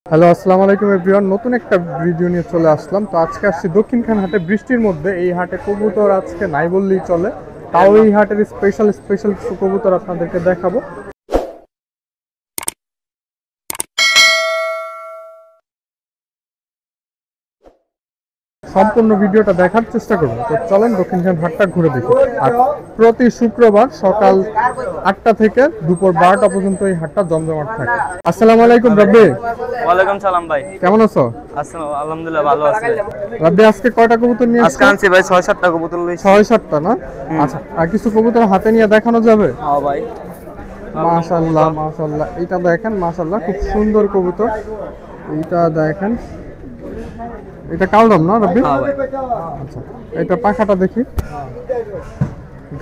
Hello, আসসালামু আলাইকুম everyone. নতুন একটা ভিডিও নিয়ে চলে আসলাম। তো আজকে আসছি দক্ষিণখান হাটে, বৃষ্টির মধ্যে। এই হাটে কবুতর আজকে নাই বললেই চলে। তাও এই হাটের স্পেশাল স্পেশাল কিছু কবুতর আপনাদেরকে দেখাবো। সম্পূর্ণ ভিডিওটা দেখার চেষ্টা করুন। তো চলেন দক্ষিণখান হাটটা ঘুরে দেখি। আর প্রতি শুক্রবার সকাল 8টা থেকে দুপুর 12টা পর্যন্ত এই হাটটা জমজমাট থাকে। আসসালামু আলাইকুম রাব্বি। ওয়ালাইকুম সালাম ভাই। কেমন আছো? আসসালামু আলহামদুলিল্লাহ ভালো আছি। রাব্বি, আজকে কয়টা কবুতর নিয়ে আজকে আনছি ভাই 6-7টা কবুতর লইছি। 6-7টা না? আচ্ছা, আর কিছু কবুতর হাতে নিয়ে দেখানো যাবে? হ্যাঁ ভাই। মাশাআল্লাহ মাশাআল্লাহ, এটা দেখেন মাশাআল্লাহ, খুব সুন্দর কবুতর। এইটা দেখেন, এটা কালদম না রাব্বি? হ্যাঁ ভাই। আচ্ছা, এটা পাখাটা দেখি,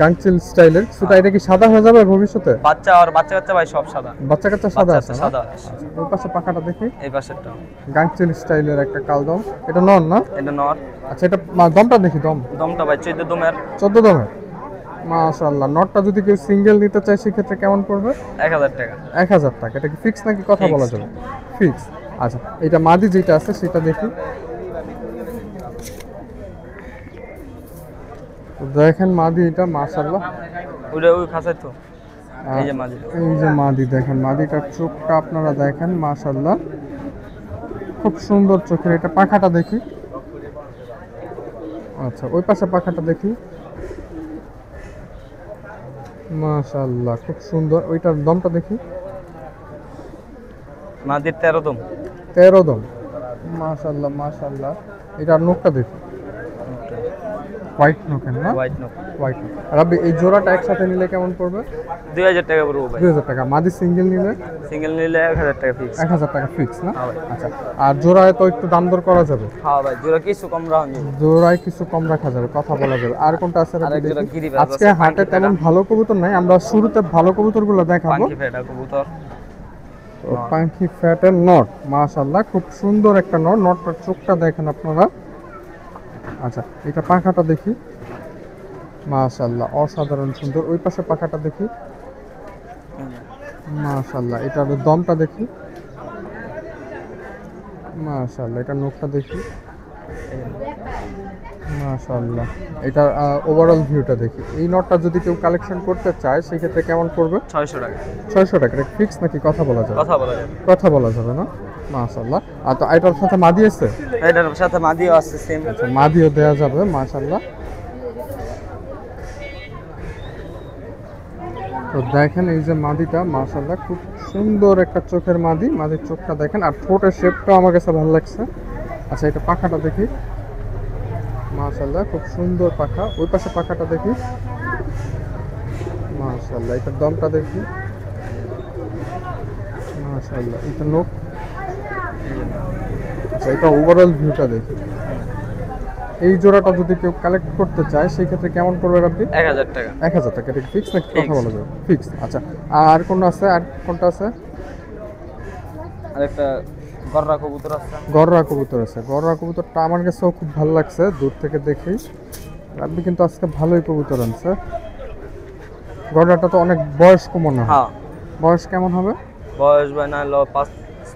গাংচিল স্টাইলের কিছুটা। এটা কি সাদা হয়ে যাবে ভবিষ্যতে? বাচ্চা আর বাচ্চা কাচ্চা ভাই সব সাদা। বাচ্চা কাচ্চা সাদা আছে না? সাদা। আচ্ছা, ওই পাশে পাখাটা দেখি, এই পাশেরটা। গাংচিল স্টাইলের একটা কালদম। এটা নর না? এটা নর। আচ্ছা, এটা দমটা দেখি, দম। দমটা ভাই 14 দমের। 14 দমের। মাশাআল্লাহ, নটটা যদি কেউ সিঙ্গেল নিতে চায় সেক্ষেত্রে কেমন পড়বে? 1000 টাকা। 1000 টাকা। এটা কি ফিক্স নাকি কথা বলা যাবে? ফিক্স। আচ্ছা, এটা মাদি যেটা আছে সেটা দেখি। তো দেখেন মাদি, এটা মাশাআল্লাহ। ওটা ওই খাসাই তো। এই যে মাঝে। এই যে মাদি দেখেন, মাদিটার চোখটা আপনারা দেখেন মাশাআল্লাহ, খুব সুন্দর চোখের। এটা পাখাটা দেখি। আচ্ছা, ওই পাশে পাখাটা দেখি, মাশাআল্লাহ খুব সুন্দর। ওইটার দমটা দেখি, মাদির 13 দম। 13 দম। মাশাআল্লাহ মাশাআল্লাহ। এটার নখটা দেখি, হোয়াইট নখের না? White knock. হোয়াইট নখ। রাব্বি, এই জোড়াটা একসাথে নিলে কেমন পড়বে? 2000 টাকা পড়বে ভাই। 2000 টাকা। মাদি সিঙ্গেল নিলে? সিঙ্গেল নিলে 1000 টাকা ফিক্স। 1000 টাকা ফিক্স না? হ্যাঁ ভাই। আচ্ছা, আর জোড়ায় তো একটু দাম দর করা যাবে? হ্যাঁ ভাই, জোড়া কিছু কম রাখুন যাবে। জোড়ায় কিছু কম রাখা যাবে, কথা বলা যাবে। আর কোনটা আছে রাব্বি আরেক জোড়া দেখি? গিরিবাজ আজকে আছে, হাটে পাঙ্কি তেমন ভালো কবুতর নাই, আমরা শুরুতে ভালো কবুতরগুলো দেখাবো। পাঙ্কি ফেটা কবুতর। তো পাঙ্কি ফ্যাটের নট, মাশাআল্লাহ খুব সুন্দর একটা নট। নটটার চোখটা দেখেন আপনারা। আচ্ছা, এটা পাখাটা দেখি, মাশাআল্লাহ অসাধারণ সুন্দর। ওই পাশে পাখাটা দেখি, মাশাআল্লাহ। এটার দমটা দেখি, মাশাআল্লাহ। এটার নখটা দেখি, মাশাআল্লাহ। এটার ওভারঅল ভিউটা দেখি। এই নটটা যদি কেউ কালেকশন করতে চায় সেক্ষেত্রে কেমন পড়বে? 600 টাকা। 600 টাকা। এটা ফিক্স নাকি কথা বলা যাবে? কথা বলা যাবে। কথা বলা যাবে না? মাশাআল্লাহ। আর তো এটার সাথে মাদি আছে? এটার সাথে মাদিও আছে সেম। আচ্ছা, মাদিও দেওয়া যাবে, মাশাআল্লাহ। তো দেখেন এই যে মাদিটা, মাশাআল্লাহ খুব সুন্দর একটা চোখের মাদি। মাদির চোখটা দেখেন, আর ঠোঁটের শেপটা আমার কাছে ভালো লাগছে। আচ্ছা, এটা পাখাটা দেখি, মাশাআল্লাহ খুব সুন্দর পাখা। ওই পাশে পাখাটা দেখি, মাশাআল্লাহ। এটার দমটা দেখি, মাশাআল্লাহ। এটা নখ। আচ্ছা, এটা ওভারঅল ভিউটা দেখি। এই জোড়াটা যদি কেউ কালেক্ট করতে চায় সেই ক্ষেত্রে কেমন পড়বে আপনি? 1000 টাকা। 1000 টাকা। এটা ফিক্স নাকি কথা বলা যাবে? ফিক্স। আচ্ছা, আর কোন আছে? আর কোনটা আছে? আর একটা গররা কবুতর আছে। গররা কবুতর আছে। গররা কবুতরটা আমার কাছেও খুব ভালো লাগছে দূর থেকে দেখেই। আপনি কিন্তু আজকে ভালোই কবুতর আনছে। গররাটা তো অনেক বয়স্ক মনে হয়। হ্যাঁ। বয়স কেমন হবে? বয়স ভাই না লো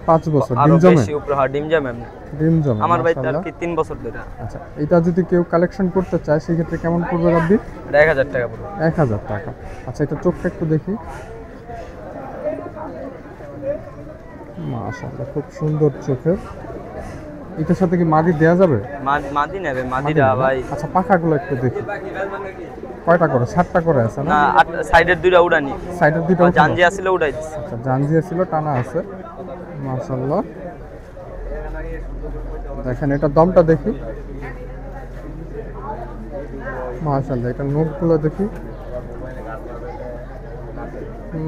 5 বছর। আরো ডিম জমে? বেশি উপরে। হ্যাঁ, ডিম জমে এমনি। ডিম জমে, আমার ভাই তার মাশাআল্লাহ। কি 3 বছর ধরে। আচ্ছা, এটা যদি কেউ কালেকশন করতে চায় সেই ক্ষেত্রে কেমন পড়বে আপনি? এটা 1000 টাকা পড়বে। 1000 টাকা। আচ্ছা, এটা চোখটা একটু দেখি, মাশাআল্লাহ খুব সুন্দর চোখের। এটার সাথে কি মাদি দেয়া যাবে? মাদি নেবে, মাদি মাদিরা না? ভাই। আচ্ছা, পাখাগুলো একটু দেখি। কয়টা করে? 7টা করে আছে না? না, সাইডের দুইটা উড়ানি। সাইডের দুটো জানজি আসলে উড়াই দিছে। আচ্ছা, জাঞ্জিয়া ছিল, টানা আছে, মাশাআল্লাহ। দেখেন এটা দমটা দেখি, মাশাআল্লাহ। এটা নখগুলো দেখি,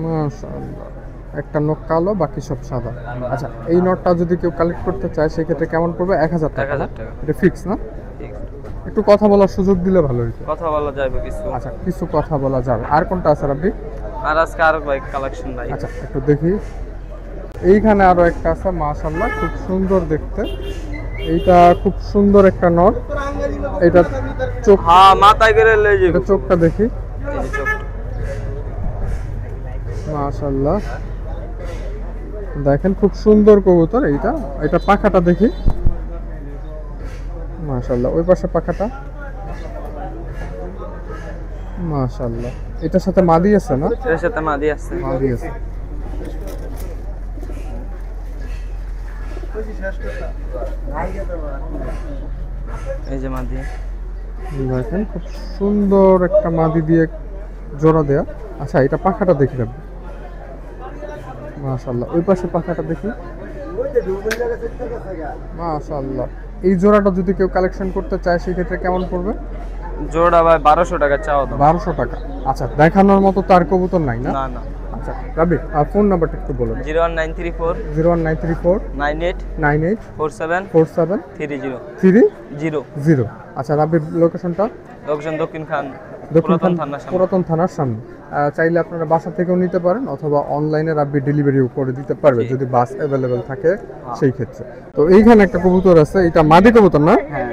মাশাআল্লাহ। একটা নখ কালো, বাকি সব সাদা। আচ্ছা, এই নটটা যদি কেউ কালেক্ট করতে চায় সেক্ষেত্রে কেমন পড়বে? 1000 টাকা। 1000 টাকা। এটা ফিক্স না? একটু কথা বলার সুযোগ দিলে ভালো হতো। কথা বলা যাবে কিছু। আচ্ছা, কিছু কথা বলা যাবে। আর কোনটা আছে আপনি? আর আজকে আর ভাই কালেকশন নাই। আচ্ছা, একটু দেখি। এইখানে আরো একটা আছে, মাশাআল্লাহ খুব সুন্দর দেখতে। এইটা খুব সুন্দর একটা নট। এটা চোখ, হ্যাঁ, মাথায় করে লয়ে এটা যাবে। চোখটা দেখি, এই যে চোখ। মাশাআল্লাহ। দেখেন খুব সুন্দর কবুতর এইটা। এটা পাখাটা দেখি, মাশাআল্লাহ। ওই পাশে পাখাটা, মাশাআল্লাহ। এটার সাথে মাদি আছে না? এর সাথে মাদি আছে। মাদি আছে। এই যে মাদি, দেখেন খুব সুন্দর একটা মাদি দিয়ে জোড়া দেয়া। আচ্ছা এটা পাখাটা দেখি না, মাশাআল্লাহ। ওই পাশে পাখাটা দেখি, মাশাআল্লাহ। এই জোড়াটা যদি কেউ কালেকশন করতে চায় সেক্ষেত্রে কেমন পড়বে? জোড়া ভাই 1200 টাকা চাও দাম। 1200 টাকা। আচ্ছা দেখানোর মতো তার কবুতর নাই না? না না। আচ্ছা রাবি, ফোন নাম্বারটা একটু বলুন। 01934 01934 98 98 47 47 30 30 0। আচ্ছা রাবির লোকেশনটা? লোকেশন দক্ষিণ খান, দক্ষিণ পুরাতন থানার সামনে। পুরাতন থানার সামনে। চাইলে আপনারা বাসা থেকেও নিতে পারেন অথবা অনলাইনে রাব্বি ডেলিভারিও করে দিতে পারবে যদি বাস অ্যাভেলেবেল থাকে সেই ক্ষেত্রে। তো এইখানে একটা কবুতর আছে, এটা মাদি কবুতর না? হ্যাঁ।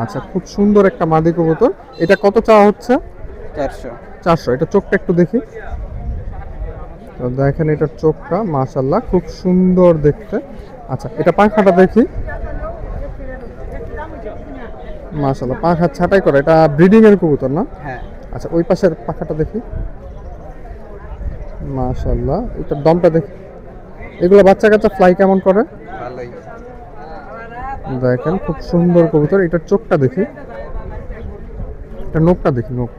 আচ্ছা খুব সুন্দর একটা মাদি কবুতর। এটা কত চাওয়া হচ্ছে? 400। 400। এটা চোখটা একটু দেখি। তো দেখেন এটার চোখটা মাশাআল্লাহ খুব সুন্দর দেখতে। আচ্ছা এটা পাখাটা দেখি, মাশাআল্লাহ। পাখা ছাটাই করা, এটা ব্রিডিং এর কবুতর না? হ্যাঁ। আচ্ছা ওই পাশের পাখাটা দেখি, মাশাআল্লাহ। এটার দমটা দেখি। এগুলো বাচ্চা কাচ্চা ফ্লাই কেমন করে? ভালোই। দেখেন খুব সুন্দর কবুতর। এটার চোখটা দেখি, এটা নোকটা দেখি, নোক।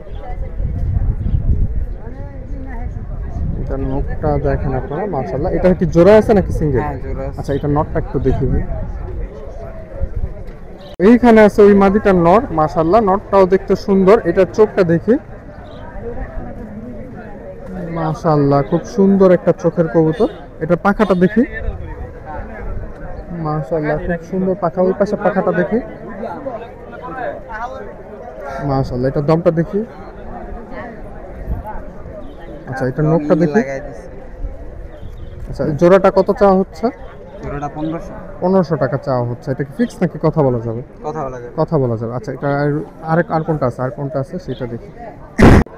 এটার নোকটা দেখেন আপনারা, মাশাআল্লাহ। এটা কি জোড়া আছে নাকি সিঙ্গেল? হ্যাঁ জোড়া আছে। আচ্ছা এটা নটটা একটু দেখি। এইখানে আছে ওই মাদিটার নর, মাশাআল্লাহ। নটটাও দেখতে সুন্দর। এটার চোখটা দেখি, মাশাআল্লাহ খুব সুন্দর একটা চোখের কবুতর। এটার পাখাটা দেখি, মাশাআল্লাহ খুব সুন্দর পাখা। ওই পাশে পাখাটা দেখি, মাশাআল্লাহ। এটার দমটা দেখি। আচ্ছা এটার নোকটা দেখি। আচ্ছা জোড়াটা কত চাওয়া হচ্ছে? জোড়াটা 1500। 1500 টাকা চাওয়া হচ্ছে। এটা কি ফিক্স নাকি কথা বলা যাবে? কথা বলা যাবে। কথা বলা যাবে। আচ্ছা এটা আর কোনটা আছে? আর কোনটা আছে সেটা দেখি।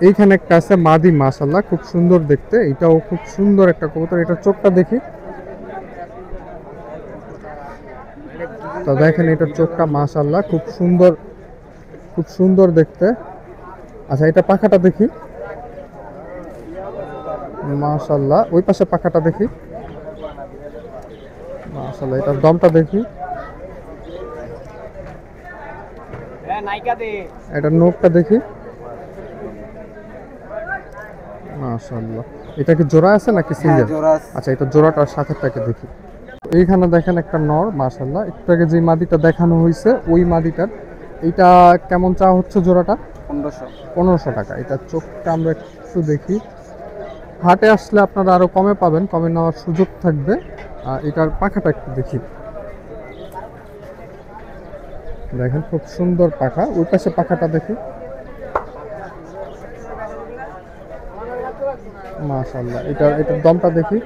এইখানে একটা আছে মাদি, মাশাআল্লাহ খুব সুন্দর দেখতে। এটাও খুব সুন্দর একটা কবুতর। এটার চোখটা দেখি। তো দেখেন এটার চোখটা মাশাআল্লাহ খুব সুন্দর, খুব সুন্দর দেখতে। আচ্ছা এটা পাখাটা দেখি, মাশাআল্লাহ। ওই পাশে পাখাটা দেখি, মাশাআল্লাহ। এটার দমটা দেখি। এটার নোকটা দেখি, মাশাআল্লাহ। এটা কি জোড়া আছে নাকি সিঙ্গেল? জোড়া আছে। আচ্ছা এটা জোড়াটার সাথেটাকে দেখি। এইখানে দেখেন একটা নর, মাশাআল্লাহ। একটু আগে যে মাদিটা দেখানো হয়েছে ওই মাদিটার। এটা কেমন চাওয়া হচ্ছে জোড়াটা? 1500। 1500 টাকা। এটার চোখটা আমরা একটু দেখি। হাটে আসলে আপনারা আরো কমে পাবেন, কমে নেওয়ার সুযোগ থাকবে। এটার পাখাটা একটু দেখি। দেখেন খুব সুন্দর পাখা। ওই পাশে পাখাটা দেখি, মাশাআল্লাহ। এটার দমটা দেখি।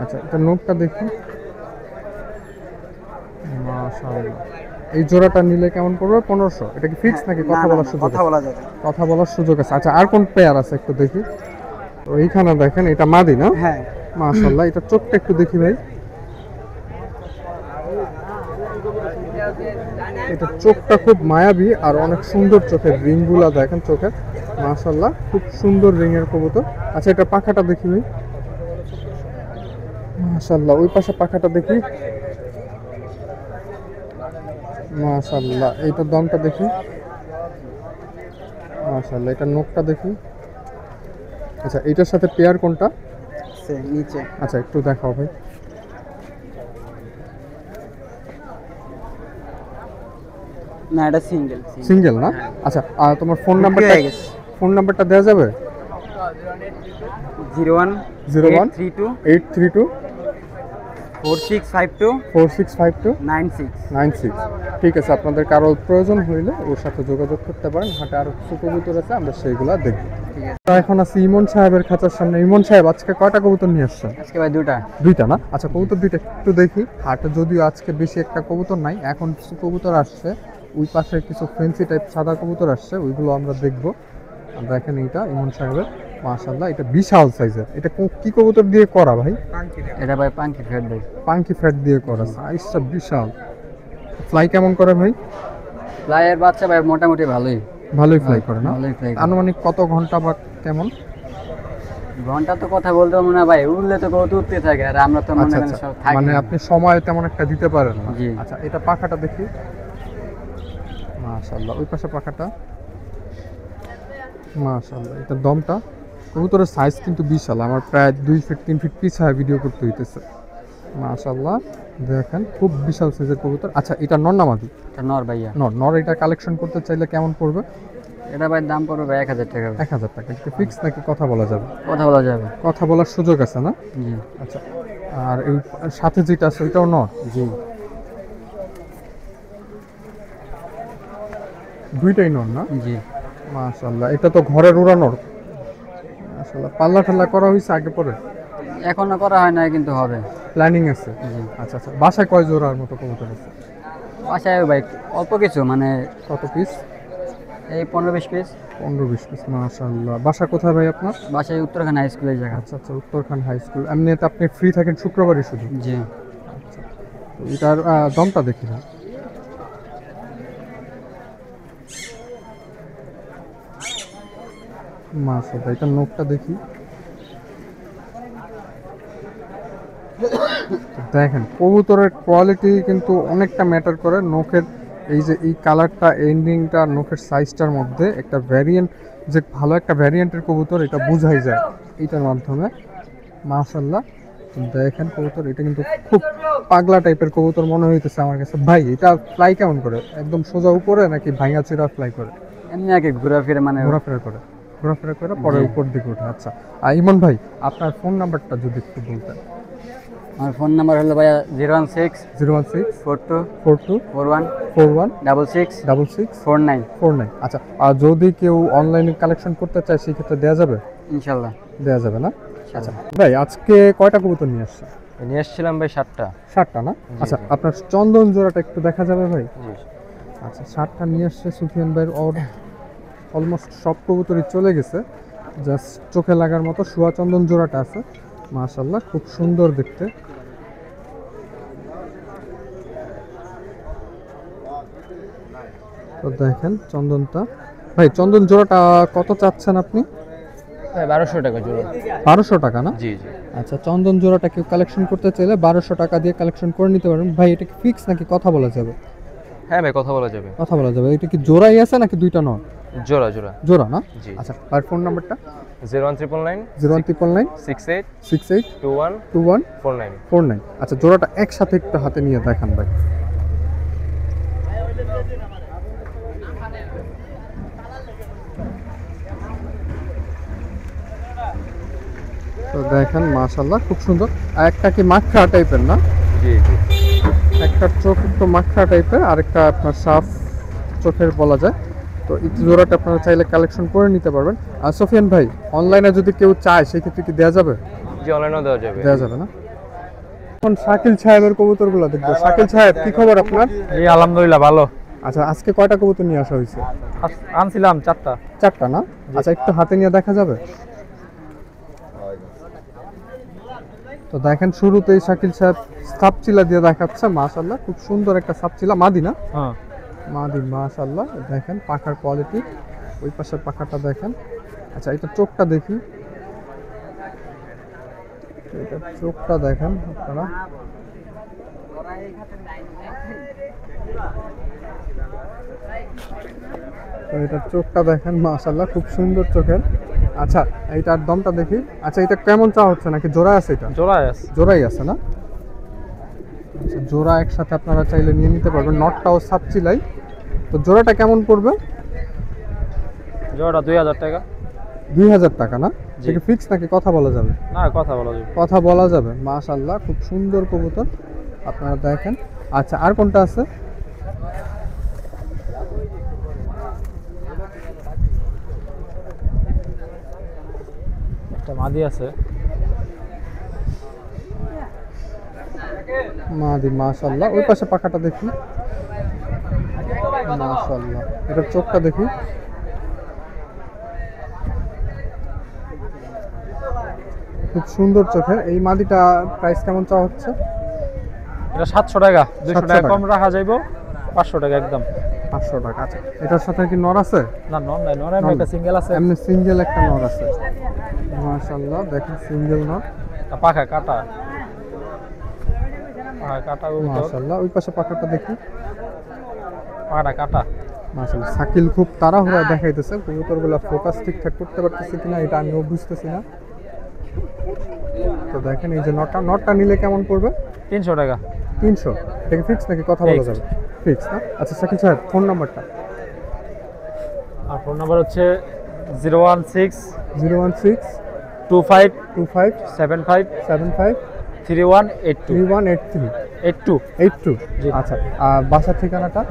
আচ্ছা এটা নোকটা দেখি, মাশাআল্লাহ। এই জোড়াটা নিলে কেমন পড়বে? 1500। এটা কি ফিক্স নাকি কথা বলার সুযোগ? কথা বলা যাবে। কথা বলার সুযোগ আছে। আচ্ছা আর কোন পেয়ার আছে একটু দেখি। তো এইখানে দেখেন এটা মাদি না? হ্যাঁ। মাশাআল্লাহ। এটা চোখটা একটু দেখি ভাই। এটা চোখটা খুব মায়াবী আর অনেক সুন্দর চোখের রিংগুলা দেখেন চোখের, মাশাআল্লাহ খুব সুন্দর রিংয়ের কবুতর। আচ্ছা এটা পাখাটা দেখি ভাই, মাশাআল্লাহ। ওই পাশে পাখাটা দেখি, মাশাআল্লাহ। এইটার দমটা দেখি, মাশাআল্লাহ। এটার নোকটা দেখি। আচ্ছা এইটার সাথে পেয়ার কোনটা? নিচে। আচ্ছা একটু দেখাও ভাই। না এটা সিঙ্গেল। সিঙ্গেল না? আচ্ছা তোমার ফোন নাম্বারটা দেওয়া যাবে? 01 832 4652 4652 96। 96। ঠিক আছে, আপনাদের কারো প্রয়োজন হইলে ওর সাথে যোগাযোগ করতে পারেন। হাটে আরো কিছু কবুতর আছে, আমরা সেইগুলা দেখব। ঠিক আছে। তো এখন আছি ইমন সাহেবের খাঁচার সামনে। ইমন সাহেব আজকে কয়টা কবুতর নিয়ে আসছেন? আজকে ভাই দুটা। দুইটা না? আচ্ছা কবুতর দুইটা একটু দেখি। হাটে যদিও আজকে বেশি একটা কবুতর নাই, এখন কিছু কবুতর আসছে। ওই পাশে কিছু ফেন্সি টাইপ সাদা কবুতর আসছে, ওইগুলো আমরা দেখবো। আমরা এখানে এইটা ইমন সাহেবের মাশাআল্লাহ, এটা বিশাল সাইজের। এটা কি কবুতর দিয়ে করা ভাই? এটা ভাই পাঙ্কি ফেড ভাই। পাঙ্কি ফ্যাট দিয়ে করা, সাইজটা বিশাল। ফ্লাই কেমন করে ভাই? ফ্লাইয়ের বাচ্চা ভাই মোটামুটি ভালোই। ভালোই ফ্লাই করে না? ভালোই fly করে। আনুমানিক কত ঘন্টা বা কেমন? ঘন্টা তো কথা বলতে পারবো না ভাই, উড়লে তো কত উঠতে থাকে, আর আমরা তো মনে আচ্ছা করেন আচ্ছা, সব থাকি মানে না। আপনি সময় তেমন একটা দিতে পারেন না। জি। আচ্ছা, এটা পাখাটা দেখি। মাশাআল্লাহ, ওই পাশে পাখাটা। মাশাআল্লাহ, এটা দমটা। কবুতরের সাইজ কিন্তু বিশাল, আমার প্রায় 2 ফিট 3 ফিট পিছায় ভিডিও করতে হইতেছে। মাশাআল্লাহ, দেখেন খুব বিশাল সাইজের কবুতর। আচ্ছা, এটা নর না মাদি? এটা নর ভাইয়া। নর। নর এটা কালেকশন করতে চাইলে কেমন পড়বে? এটা ভাই দাম পড়বে ভাই 1000 টাকা। 1000 টাকা। এটা ফিক্স নাকি কথা বলা যাবে? কথা বলা যাবে। কথা বলার সুযোগ আছে না? জি আচ্ছা, আর এই সাথে যেটা আছে ওইটাও নর? জি। দুইটাই নর না? জি। মাশাআল্লাহ, এটা তো ঘরের উড়ানোর। মাশাআল্লাহ, পাল্লা ঠাল্লা করা হয়েছে আগে পরে? এখনো করা হয় না, কিন্তু হবে। প্ল্যানিং আছে? জি। আচ্ছা আচ্ছা, বাসায় কয় জোড়ার মতো কবুতর আছে? বাসায় ভাই অল্প কিছু, মানে কত পিস? এই 15-20 পিস। 15-20 পিস। মাশাআল্লাহ, বাসা কোথায় ভাই আপনার? বাসায় উত্তরখান হাই স্কুলের জায়গা। আচ্ছা আচ্ছা, উত্তরখান হাই স্কুল। এমনিতে আপনি ফ্রি থাকেন শুক্রবারই শুধু? জি। আচ্ছা, তো এটার দমটা দেখি না। মাশাআল্লাহ, এটার নখটা দেখি। দেখেন কবুতরের কোয়ালিটি কিন্তু অনেকটা ম্যাটার করে। নখের এই যে এই কালারটা, এন্ডিংটা, নখের সাইজটার মধ্যে একটা ভ্যারিয়েন্ট, যে ভালো একটা ভ্যারিয়েন্টের কবুতর এটা বোঝাই যায় এইটার মাধ্যমে। মাশাআল্লাহ, দেখেন কবুতর এটা কিন্তু খুব পাগলা টাইপের কবুতর মনে হইতেছে আমার কাছে। ভাই এটা ফ্লাই কেমন করে? একদম সোজা উপরে নাকি ভাঙা চিরা ফ্লাই করে? এমনি আগে ঘোরাফেরা, মানে ঘোরাফেরা করে? ঘোরাফেরা করে পরে জি। উপর দিকে ওঠে। আচ্ছা, আর ইমন ভাই আপনার ফোন নাম্বারটা যদি একটু বলতেন। আমার ফোন নাম্বার হলো ভাইয়া 016 016 42 42 41 41 66 66 49। 49। আচ্ছা, আর যদি কেউ অনলাইনে কালেকশন করতে চায় সেক্ষেত্রে দেওয়া যাবে? ইনশাল্লাহ। দেওয়া যাবে না? আচ্ছা ভাই, আজকে কয়টা কবুতর নিয়ে আসছে? নিয়ে এসেছিলাম ভাই 7টা। 7টা না? আচ্ছা, আপনার চন্দন জোড়াটা একটু দেখা যাবে ভাই? জি। আচ্ছা, 7টা নিয়ে আসছে সুফিয়ান ভাইয়ের। অলমোস্ট সব কবুতরই চলে গেছে, জাস্ট চোখে লাগার মতো শুয়া চন্দন জোড়াটা আছে। মাশাআল্লাহ, খুব সুন্দর দেখতে। তো দেখেন চন্দনটা। ভাই চন্দন জোড়াটা কত চাচ্ছেন আপনি? ভাই 1200 টাকা জোড়া। 1200 টাকা না? জি জি। আচ্ছা, চন্দন জোড়াটা কেউ কালেকশন করতে চাইলে 1200 টাকা দিয়ে কালেকশন করে নিতে পারবেন। ভাই এটা কি ফিক্স নাকি কথা বলা যাবে? হ্যাঁ ভাই, কথা বলা যাবে। কথা বলা যাবে। এটা কি জোড়াই আছে নাকি দুইটা নয়? জোড়া জোড়া। জোড়া না? জি। আচ্ছা, আর ফোন নাম্বারটা? 01999 01999 68 68 21 21 49। 49। আচ্ছা, জোড়াটা একসাথে একটু হাতে নিয়ে দেখান ভাই। তো দেখেন মাশাআল্লাহ, খুব সুন্দর। আর একটা কি মাখা টাইপের না? জি জি। একটা চোখ একটু মাখা টাইপের, আরেকটা আপনার সাফ চোখের বলা যায়। তো এই জোড়াটা আপনারা চাইলে কালেকশন করে নিতে পারবেন। আর সোফিয়ান ভাই, অনলাইনে যদি কেউ চায় সেক্ষেত্রে কি দেওয়া যাবে? জি, অনলাইনেও দেওয়া যাবে। দেওয়া যাবে না? এখন শাকিল সাহেবের কবুতরগুলো দেখবো। শাকিল সাহেব, কি খবর আপনার? জি আলহামদুলিল্লাহ ভালো। আচ্ছা, আজকে কয়টা কবুতর নিয়ে আসা হয়েছে? আনছিলাম 4টা। 4টা না? আচ্ছা, একটু হাতে নিয়ে দেখা যাবে? তো দেখেন শুরুতেই শাকিল সাহেব সাপচিলা দিয়ে দেখাচ্ছে। মাশাআল্লাহ, খুব সুন্দর একটা সাপচিলা। মাদি না? হ্যাঁ। মাদি। মাশাআল্লাহ, দেখেন পাখার কোয়ালিটি। ওই পাশের পাখাটা দেখেন। আচ্ছা, এটা চোখটা দেখি। এটা চোখটা দেখেন আপনারা। তো এটার চোখটা দেখেন, মাশাআল্লাহ খুব সুন্দর চোখের। আচ্ছা, এইটার দমটা দেখি। আচ্ছা, এটা কেমন চা হচ্ছে, নাকি জোড়া আছে? এটা জোড়ায় আছে। জোড়াই আছে না? আচ্ছা, জোড়া একসাথে আপনারা চাইলে নিয়ে নিতে পারবেন। নটটাও সাপচিলাই। তো জোড়াটা কেমন পড়বে? জোড়াটা 2000 টাকা। 2000 টাকা না? জি। এটা ফিক্স নাকি কথা বলা যাবে? না, কথা বলা যাবে। কথা বলা যাবে। মাশাআল্লাহ, খুব সুন্দর কবুতর, আপনারা দেখেন। আচ্ছা, আর কোনটা আছে? একটা মাদি আছে। মাদি। মাশাআল্লাহ, ওই পাশে পাখাটা দেখি। মাশাআল্লাহ, এটার চোখটা দেখি। খুব সুন্দর চোখের। এই মাদিটা প্রাইস কেমন চাওয়া হচ্ছে? এটা 700 টাকা, 200 700 টাকা টাকা। কম রাখা যাইবো, 500 টাকা একদম। 500 টাকা। আচ্ছা, এটার সাথে কি নর আছে? না নন নাই, নন একটা সিঙ্গেল আছে। এমনি সিঙ্গেল একটা নর আছে। মাশাআল্লাহ, দেখেন সিঙ্গেল নর। পাখা কাটা, পাখা কাটা কবুতর, মাশাআল্লাহ, ওই পাশে পাখাটা দেখি। পাখাটা কাটা। মাশাআল্লাহ, শাকিল খুব তাড়াহুড়া দেখাইতেছে, কবুতরগুলো ফোকাস ঠিকঠাক করতে পারতেছে কিনা এটা আমিও বুঝতেছি না। তো দেখেন এই যে নটটা নিলে কেমন পড়বে? 300 টাকা। 300। এটা কি ফিক্স নাকি কথা বলা Fixed. যাবে? ফিক্স না? আচ্ছা শাকিল সাহেব, ফোন নাম্বারটা? আর ফোন নাম্বার হচ্ছে 016 016 25 25 75 75 3182 3183 82। 82। জি। আচ্ছা, আর বাসার ঠিকানাটা?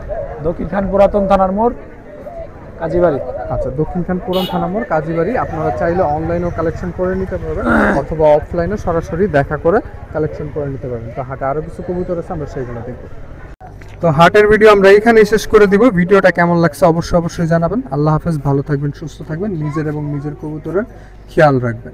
দক্ষিণ খান পুরাতন থানার মোড়, কাজীবাড়ি। আচ্ছা, দক্ষিণ খান পুরান থানা মোড়, কাজীবাড়ি। আপনারা চাইলে অনলাইনেও কালেকশন করে নিতে পারবেন অথবা অফলাইনে সরাসরি দেখা করে কালেকশন করে নিতে পারবেন। তো হাটে আরও কিছু কবুতর আছে, আমরা সেইগুলো দেখব। তো হাটের ভিডিও আমরা এখানেই শেষ করে দিব। ভিডিওটা কেমন লাগছে অবশ্যই জানাবেন। আল্লাহ হাফেজ, ভালো থাকবেন, সুস্থ থাকবেন, নিজের এবং নিজের কবুতরের খেয়াল রাখবেন।